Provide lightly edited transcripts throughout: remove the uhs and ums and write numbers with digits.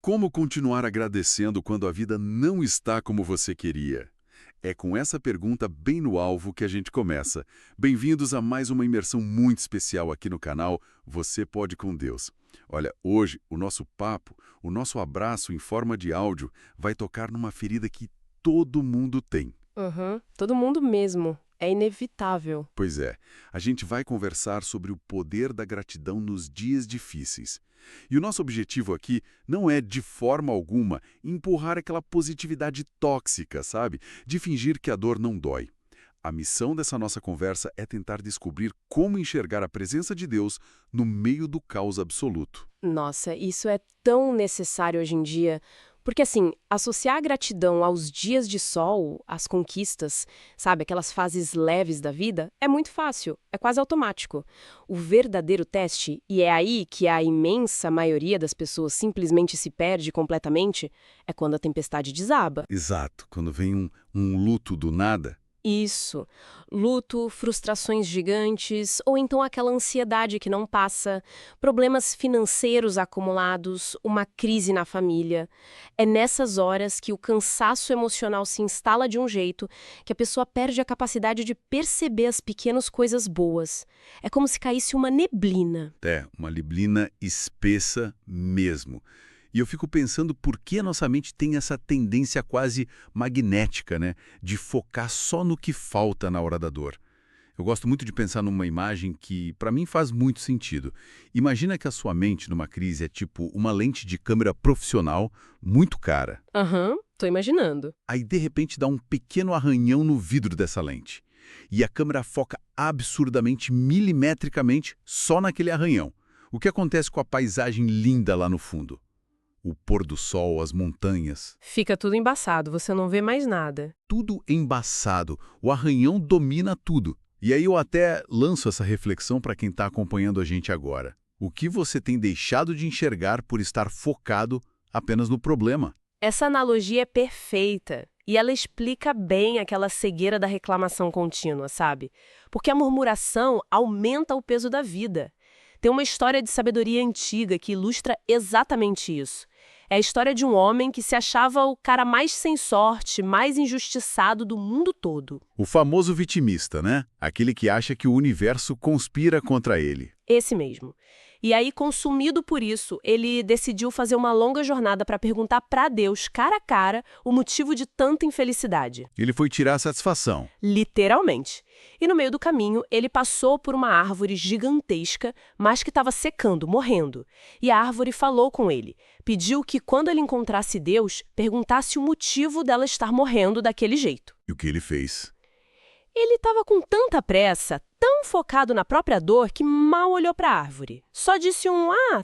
Como continuar agradecendo quando a vida não está como você queria? É com essa pergunta bem no alvo que a gente começa. Bem-vindos a mais uma imersão muito especial aqui no canal Você Pode com Deus. Olha, hoje o nosso papo, o nosso abraço em forma de áudio vai tocar numa ferida que todo mundo tem. Todo mundo mesmo. É inevitável. Pois é, a gente vai conversar sobre o poder da gratidão nos dias difíceis. E o nosso objetivo aqui não é, de forma alguma, empurrar aquela positividade tóxica, sabe? De fingir que a dor não dói. A missão dessa nossa conversa é tentar descobrir como enxergar a presença de Deus no meio do caos absoluto. Nossa, isso é tão necessário hoje em dia. Porque, assim, associar a gratidão aos dias de sol, às conquistas, sabe, aquelas fases leves da vida, é muito fácil, é quase automático. O verdadeiro teste, e é aí que a imensa maioria das pessoas simplesmente se perde completamente, é quando a tempestade desaba. Exato, quando vem um luto do nada. Isso. Luto, frustrações gigantes, ou então aquela ansiedade que não passa, problemas financeiros acumulados, uma crise na família. É nessas horas que o cansaço emocional se instala de um jeito que a pessoa perde a capacidade de perceber as pequenas coisas boas. É como se caísse uma neblina. É, uma neblina espessa mesmo. E eu fico pensando por que a nossa mente tem essa tendência quase magnética, né? De focar só no que falta na hora da dor. Eu gosto muito de pensar numa imagem que, para mim, faz muito sentido. Imagina que a sua mente numa crise é tipo uma lente de câmera profissional muito cara. Tô imaginando. Aí, de repente, dá um pequeno arranhão no vidro dessa lente. E a câmera foca absurdamente, milimetricamente, só naquele arranhão. O que acontece com a paisagem linda lá no fundo? O pôr do sol, as montanhas. Fica tudo embaçado, você não vê mais nada. Tudo embaçado. O arranhão domina tudo. E aí eu até lanço essa reflexão para quem está acompanhando a gente agora. O que você tem deixado de enxergar por estar focado apenas no problema? Essa analogia é perfeita. E ela explica bem aquela cegueira da reclamação contínua, sabe? Porque a murmuração aumenta o peso da vida. Tem uma história de sabedoria antiga que ilustra exatamente isso. É a história de um homem que se achava o cara mais sem sorte, mais injustiçado do mundo todo. O famoso vitimista, né? Aquele que acha que o universo conspira contra ele. Esse mesmo. E aí, consumido por isso, ele decidiu fazer uma longa jornada para perguntar para Deus, cara a cara, o motivo de tanta infelicidade. Ele foi tirar a satisfação. Literalmente. E no meio do caminho, ele passou por uma árvore gigantesca, mas que estava secando, morrendo. E a árvore falou com ele. Pediu que, quando ele encontrasse Deus, perguntasse o motivo dela estar morrendo daquele jeito. E o que ele fez? Ele estava com tanta pressa, tão focado na própria dor, que mal olhou para a árvore. Só disse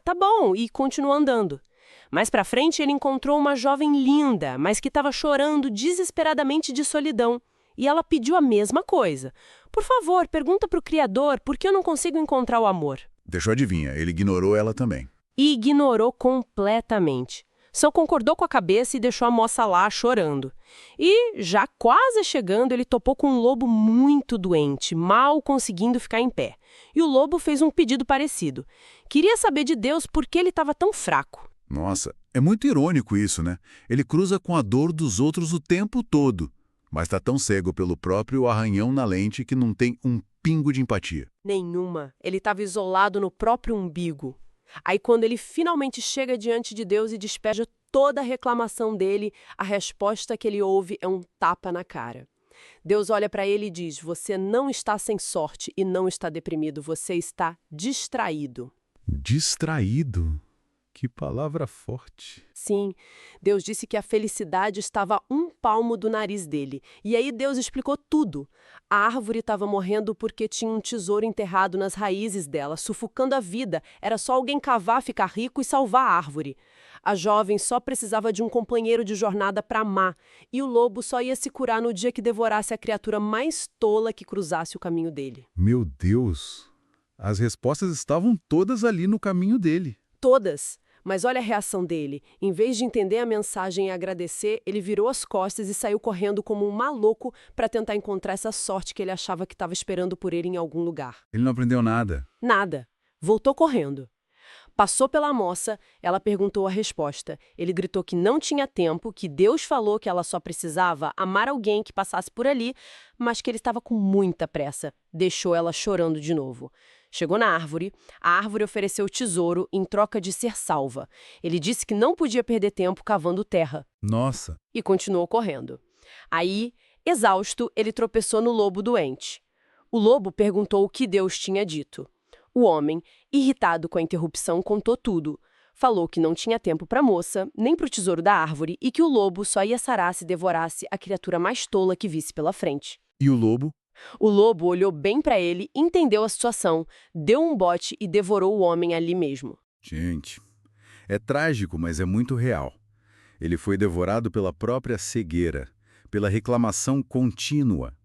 tá bom, e continuou andando. Mais para frente, ele encontrou uma jovem linda, mas que estava chorando desesperadamente de solidão. E ela pediu a mesma coisa. Por favor, pergunta para o Criador por que eu não consigo encontrar o amor. Deixa eu adivinhar, ele ignorou ela também. E ignorou completamente. Só concordou com a cabeça e deixou a moça lá chorando. E, já quase chegando, ele topou com um lobo muito doente, mal conseguindo ficar em pé. E o lobo fez um pedido parecido. Queria saber de Deus por que ele estava tão fraco. Nossa, é muito irônico isso, né? Ele cruza com a dor dos outros o tempo todo, mas está tão cego pelo próprio arranhão na lente que não tem um pingo de empatia. Nenhuma. Ele estava isolado no próprio umbigo. Aí, quando ele finalmente chega diante de Deus e despeja toda a reclamação dele, a resposta que ele ouve é um tapa na cara. Deus olha para ele e diz: você não está sem sorte e não está deprimido, você está distraído. Distraído? Que palavra forte. Sim, Deus disse que a felicidade estava a um palmo do nariz dele. E aí Deus explicou tudo. A árvore estava morrendo porque tinha um tesouro enterrado nas raízes dela, sufocando a vida. Era só alguém cavar, ficar rico e salvar a árvore. A jovem só precisava de um companheiro de jornada para amar. E o lobo só ia se curar no dia que devorasse a criatura mais tola que cruzasse o caminho dele. Meu Deus! As respostas estavam todas ali no caminho dele. Todas. Mas olha a reação dele. Em vez de entender a mensagem e agradecer, ele virou as costas e saiu correndo como um maluco para tentar encontrar essa sorte que ele achava que estava esperando por ele em algum lugar. Ele não aprendeu nada. Nada. Voltou correndo. Passou pela moça, ela perguntou a resposta. Ele gritou que não tinha tempo, que Deus falou que ela só precisava amar alguém que passasse por ali, mas que ele estava com muita pressa. Deixou ela chorando de novo. Chegou na árvore, a árvore ofereceu o tesouro em troca de ser salva. Ele disse que não podia perder tempo cavando terra. Nossa! E continuou correndo. Aí, exausto, ele tropeçou no lobo doente. O lobo perguntou o que Deus tinha dito. O homem, irritado com a interrupção, contou tudo. Falou que não tinha tempo para a moça, nem para o tesouro da árvore e que o lobo só ia sarar se devorasse a criatura mais tola que visse pela frente. E o lobo? O lobo olhou bem para ele, entendeu a situação, deu um bote e devorou o homem ali mesmo. Gente, é trágico, mas é muito real. Ele foi devorado pela própria cegueira, pela reclamação contínua.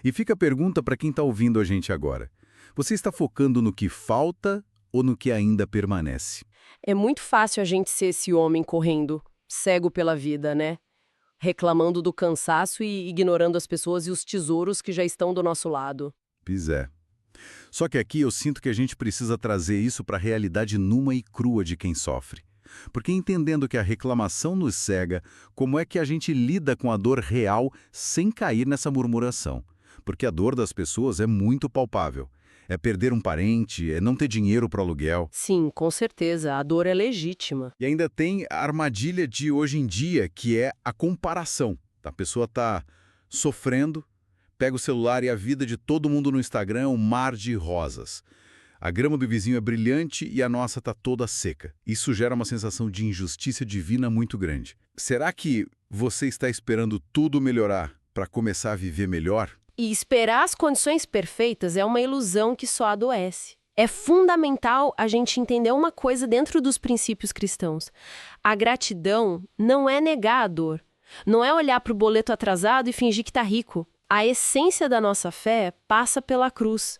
E fica a pergunta para quem está ouvindo a gente agora. Você está focando no que falta ou no que ainda permanece? É muito fácil a gente ser esse homem correndo, cego pela vida, né? Reclamando do cansaço e ignorando as pessoas e os tesouros que já estão do nosso lado. Pois é. Só que aqui eu sinto que a gente precisa trazer isso para a realidade nua e crua de quem sofre. Porque entendendo que a reclamação nos cega, como é que a gente lida com a dor real sem cair nessa murmuração? Porque a dor das pessoas é muito palpável. É perder um parente, é não ter dinheiro para aluguel. Sim, com certeza, a dor é legítima. E ainda tem a armadilha de hoje em dia, que é a comparação. A pessoa está sofrendo, pega o celular e a vida de todo mundo no Instagram é um mar de rosas. A grama do vizinho é brilhante e a nossa está toda seca. Isso gera uma sensação de injustiça divina muito grande. Será que você está esperando tudo melhorar para começar a viver melhor? E esperar as condições perfeitas é uma ilusão que só adoece. É fundamental a gente entender uma coisa dentro dos princípios cristãos. A gratidão não é negar a dor. Não é olhar para o boleto atrasado e fingir que está rico. A essência da nossa fé passa pela cruz.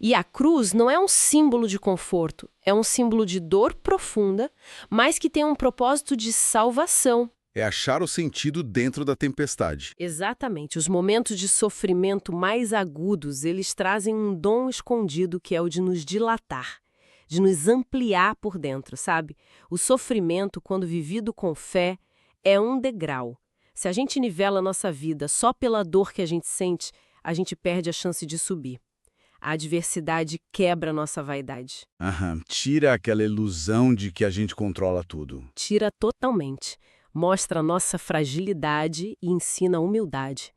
E a cruz não é um símbolo de conforto, é um símbolo de dor profunda, mas que tem um propósito de salvação. É achar o sentido dentro da tempestade. Exatamente. Os momentos de sofrimento mais agudos, eles trazem um dom escondido que é o de nos dilatar, de nos ampliar por dentro, sabe? O sofrimento, quando vivido com fé, é um degrau. Se a gente nivela a nossa vida só pela dor que a gente perde a chance de subir. A adversidade quebra a nossa vaidade. Tira aquela ilusão de que a gente controla tudo. Tira totalmente. Mostra a nossa fragilidade e ensina a humildade.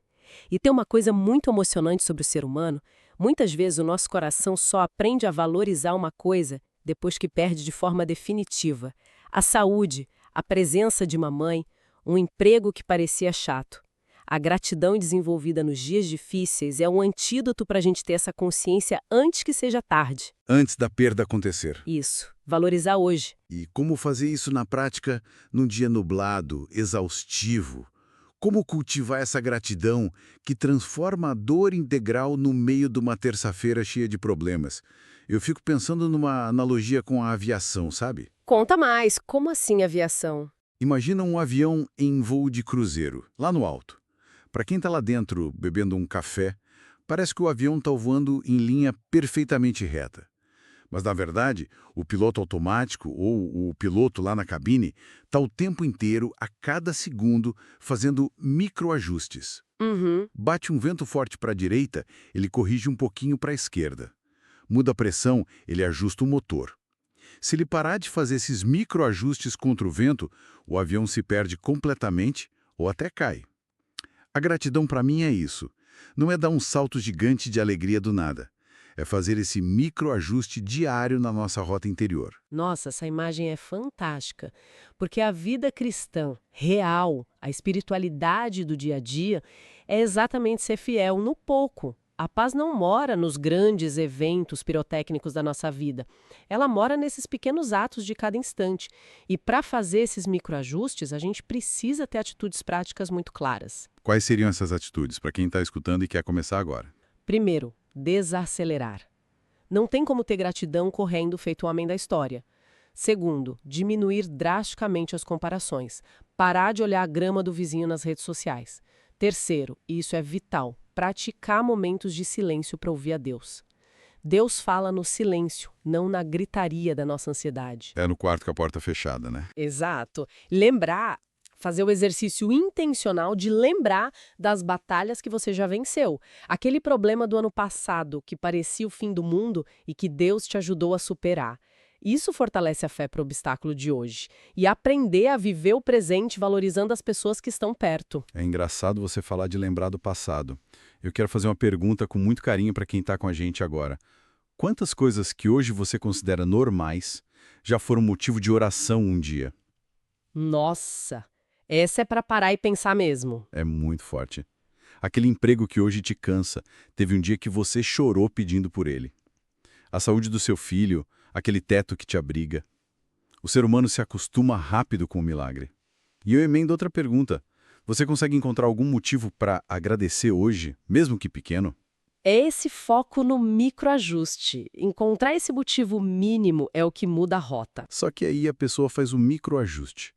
E tem uma coisa muito emocionante sobre o ser humano. Muitas vezes o nosso coração só aprende a valorizar uma coisa depois que perde de forma definitiva. A saúde, a presença de uma mãe, um emprego que parecia chato. A gratidão desenvolvida nos dias difíceis é um antídoto para a gente ter essa consciência antes que seja tarde. Antes da perda acontecer. Isso, valorizar hoje. E como fazer isso na prática num dia nublado, exaustivo? Como cultivar essa gratidão que transforma a dor integral no meio de uma terça-feira cheia de problemas? Eu fico pensando numa analogia com a aviação, sabe? Conta mais, como assim aviação? Imagina um avião em voo de cruzeiro, lá no alto. Para quem está lá dentro bebendo um café, parece que o avião está voando em linha perfeitamente reta. Mas, na verdade, o piloto automático ou o piloto lá na cabine está o tempo inteiro, a cada segundo, fazendo microajustes. Bate um vento forte para a direita, ele corrige um pouquinho para a esquerda. Muda a pressão, ele ajusta o motor. Se ele parar de fazer esses microajustes contra o vento, o avião se perde completamente ou até cai. A gratidão para mim é isso. Não é dar um salto gigante de alegria do nada. É fazer esse microajuste diário na nossa rota interior. Nossa, essa imagem é fantástica, porque a vida cristã real, a espiritualidade do dia a dia, é exatamente ser fiel no pouco. A paz não mora nos grandes eventos pirotécnicos da nossa vida. Ela mora nesses pequenos atos de cada instante. E para fazer esses microajustes, a gente precisa ter atitudes práticas muito claras. Quais seriam essas atitudes para quem está escutando e quer começar agora? Primeiro, desacelerar. Não tem como ter gratidão correndo feito o homem da história. Segundo, diminuir drasticamente as comparações. Parar de olhar a grama do vizinho nas redes sociais. Terceiro, e isso é vital, praticar momentos de silêncio para ouvir a Deus. Deus fala no silêncio, não na gritaria da nossa ansiedade. É no quarto com a porta fechada, né? Exato. Lembrar, fazer o exercício intencional de lembrar das batalhas que você já venceu. Aquele problema do ano passado que parecia o fim do mundo e que Deus te ajudou a superar. Isso fortalece a fé para o obstáculo de hoje. E aprender a viver o presente valorizando as pessoas que estão perto. É engraçado você falar de lembrar do passado. Eu quero fazer uma pergunta com muito carinho para quem está com a gente agora. Quantas coisas que hoje você considera normais já foram motivo de oração um dia? Nossa, essa é para parar e pensar mesmo. É muito forte. Aquele emprego que hoje te cansa, teve um dia que você chorou pedindo por ele. A saúde do seu filho, aquele teto que te abriga. O ser humano se acostuma rápido com o milagre. E eu emendo outra pergunta. Você consegue encontrar algum motivo para agradecer hoje, mesmo que pequeno? É esse foco no microajuste. Encontrar esse motivo mínimo é o que muda a rota. Só que aí a pessoa faz um microajuste.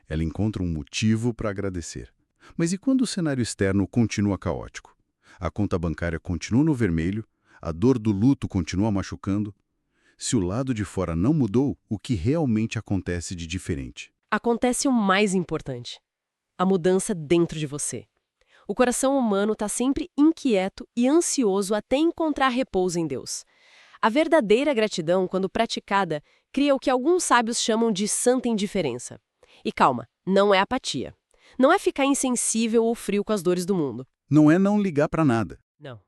Ela encontra um motivo para agradecer. Mas e quando o cenário externo continua caótico? A conta bancária continua no vermelho, a dor do luto continua machucando. Se o lado de fora não mudou, o que realmente acontece de diferente? Acontece o mais importante: a mudança dentro de você. O coração humano está sempre inquieto e ansioso até encontrar repouso em Deus. A verdadeira gratidão, quando praticada, cria o que alguns sábios chamam de santa indiferença. E calma, não é apatia. Não é ficar insensível ou frio com as dores do mundo. Não é não ligar para nada. Não.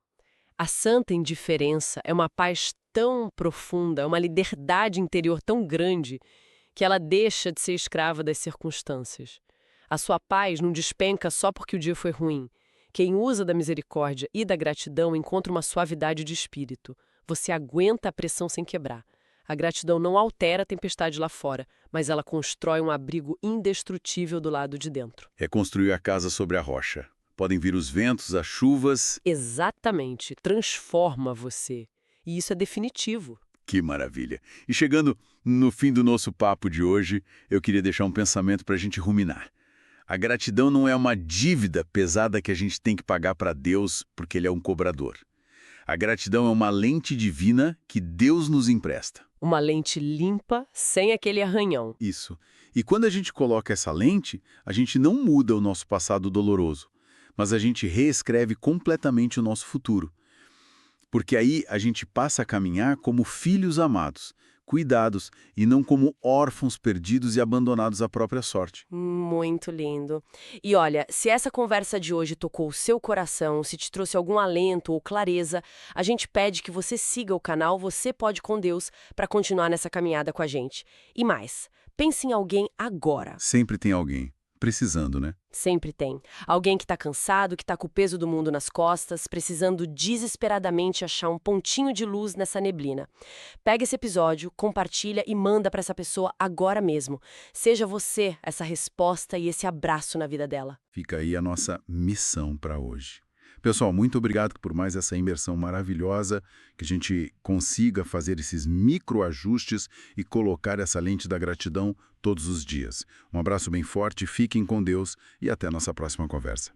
A santa indiferença é uma paz tão profunda, uma liberdade interior tão grande, que ela deixa de ser escrava das circunstâncias. A sua paz não despenca só porque o dia foi ruim. Quem usa da misericórdia e da gratidão encontra uma suavidade de espírito. Você aguenta a pressão sem quebrar. A gratidão não altera a tempestade lá fora, mas ela constrói um abrigo indestrutível do lado de dentro. É construir a casa sobre a rocha. Podem vir os ventos, as chuvas. Exatamente. Transforma você. E isso é definitivo. Que maravilha! E chegando no fim do nosso papo de hoje, eu queria deixar um pensamento para a gente ruminar. A gratidão não é uma dívida pesada que a gente tem que pagar para Deus porque Ele é um cobrador. A gratidão é uma lente divina que Deus nos empresta. Uma lente limpa, sem aquele arranhão. Isso. E quando a gente coloca essa lente, a gente não muda o nosso passado doloroso, mas a gente reescreve completamente o nosso futuro. Porque aí a gente passa a caminhar como filhos amados, cuidados, e não como órfãos perdidos e abandonados à própria sorte. Muito lindo. E olha, se essa conversa de hoje tocou o seu coração, se te trouxe algum alento ou clareza, a gente pede que você siga o canal Você Pode com Deus para continuar nessa caminhada com a gente. E mais, pense em alguém agora. Sempre tem alguém precisando, né? Sempre tem. Alguém que está cansado, que está com o peso do mundo nas costas, precisando desesperadamente achar um pontinho de luz nessa neblina. Pega esse episódio, compartilha e manda para essa pessoa agora mesmo. Seja você essa resposta e esse abraço na vida dela. Fica aí a nossa missão para hoje. Pessoal, muito obrigado por mais essa imersão maravilhosa, que a gente consiga fazer esses microajustes e colocar essa lente da gratidão todos os dias. Um abraço bem forte, fiquem com Deus e até a nossa próxima conversa.